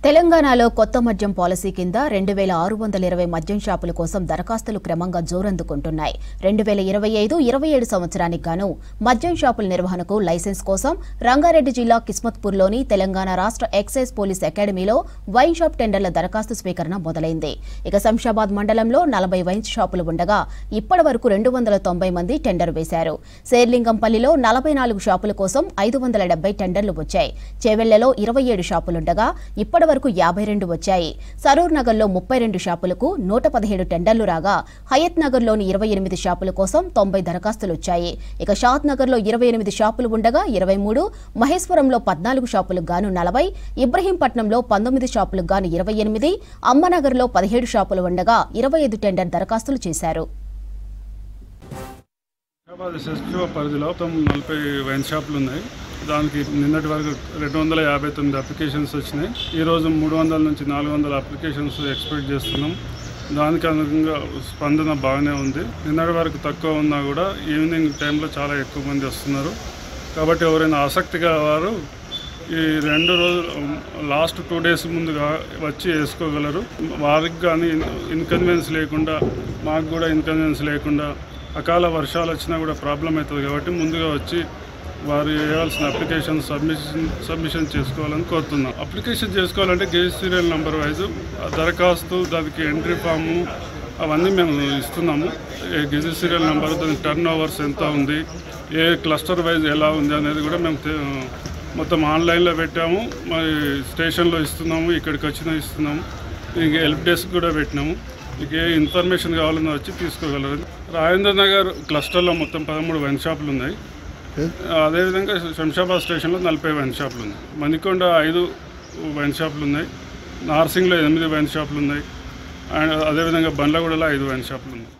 తెలంగాణలో కొత్త మద్యం పాలసీ కింద 2620 మద్యం షాపుల కోసం దరఖాస్తులు క్రమంగా జోరందుకుంటున్నాయి. 2025-27 సంవత్సరానికి గాను మద్యం షాపుల నిర్వహణకు లైసెన్స్ కోసం రంగారెడ్డి జిల్లా కిస్మత్పూర్లోని తెలంగాణ రాష్ట్ర ఎక్సైజ్ పోలీస్ అకాడమీలో వైన్ షాప్ టెండర్ల దరఖాస్తు స్వీకరణ మొదలైంది. ఇక శంషాబాద్ మండలంలో 40 వైన్ షాపులు ఉండగా ఇప్పటి వరకు 290 మంది టెండర్ వేశారు. శేర్లింగంపల్లిలో 44 షాపుల కోసం 570 టెండర్లు వచ్చాయి. చేవెళ్లలో 27 షాపులుండగా ఇప్పటి వరకు 52 వచ్చాయి. సరూర్ నగర్లో 32 షాపులకు 117 టెండర్లు రాగా హయత్ నగర్లోని 28 షాపుల కోసం 90 దరఖాస్తులు వచ్చాయి. ఇక షాద్ నగర్లో 28 షాపులు ఉండగా 23, మహేశ్వరంలో 14 షాపులకు గాను 40, ఇబ్రహీంపట్నంలో 19 షాపులకు గాను 28, అమ్మనగర్లో 17 షాపులు ఉండగా 25 టెండర్ దరఖాస్తులు చేశారు. పరిధిలో 40 వైన్ షాపులు ఉన్నాయి. దానికి నిన్నటి వరకు 259 అప్లికేషన్స్ వచ్చినాయి. ఈరోజు 300 నుంచి 400 అప్లికేషన్స్ ఎక్స్పెక్ట్ చేస్తున్నాం. దానికి అనుగుణంగా స్పందన బాగానే ఉంది. నిన్నటి వరకు తక్కువ ఉన్నా కూడా ఈవినింగ్ టైంలో చాలా ఎక్కువ మంది వస్తున్నారు. కాబట్టి ఎవరైనా ఆసక్తిగా వారు ఈ 2 రోజులు లాస్ట్ 2 డేస్ ముందుగా వచ్చి వేసుకోగలరు. వారికి కానీ ఇన్కన్వీనియన్స్ లేకుండా, మాకు కూడా ఇన్కన్వీనియన్స్ లేకుండా, అకాల వర్షాలు వచ్చినా కూడా ప్రాబ్లం అవుతుంది. కాబట్టి ముందుగా వచ్చి వారు వేయాల్సిన అప్లికేషన్ సబ్మిషన్ చేసుకోవాలని కోరుతున్నాం. అప్లికేషన్ చేసుకోవాలంటే గేజ్ సీరియల్ నెంబర్ వైజ్ దరఖాస్తు, దానికి ఎంట్రీ ఫాము అవన్నీ మేము ఇస్తున్నాము. గేజ్ సీరియల్ నెంబర్, దానికి టర్న్ ఓవర్స్ ఎంత ఉంది, ఏ క్లస్టర్ వైజ్ ఎలా ఉంది అనేది కూడా మేము మొత్తం ఆన్లైన్లో పెట్టాము. మరి స్టేషన్లో ఇస్తున్నాము, ఇక్కడికి వచ్చినా ఇస్తున్నాము. ఇంక హెల్ప్ డెస్క్ కూడా పెట్టినాము. మీకు ఏ ఇన్ఫర్మేషన్ కావాలన్నా వచ్చి తీసుకోగలరు. రాజేంద్ర నగర్ క్లస్టర్లో మొత్తం 13 వైన్ షాపులు ఉన్నాయి. అదేవిధంగా శంషాబాద్ స్టేషన్లో 40 వైన్ షాపులు ఉన్నాయి. మణికొండ 5 వైన్ షాపులు ఉన్నాయి. నార్సింగ్లో 8 వైన్ షాపులు ఉన్నాయి. అండ్ అదేవిధంగా బండ్లగూడలో 5 వైన్ షాపులు ఉన్నాయి.